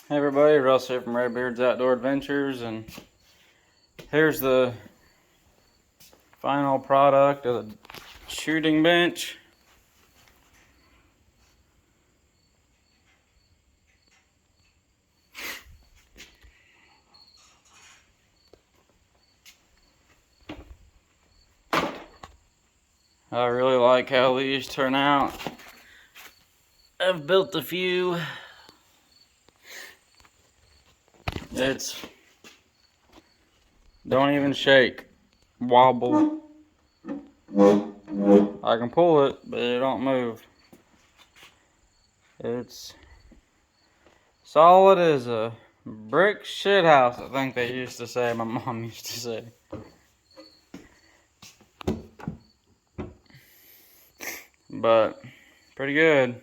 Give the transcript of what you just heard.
Hey everybody, Russ here from Redbeard's Outdoor Adventures, and here's the final product of the shooting bench. I really like how these turn out. I've built a few. It's don't even shake, wobble. I can pull it, but it don't move. It's solid as a brick shit house, I think they used to say. My mom used to say. But pretty good.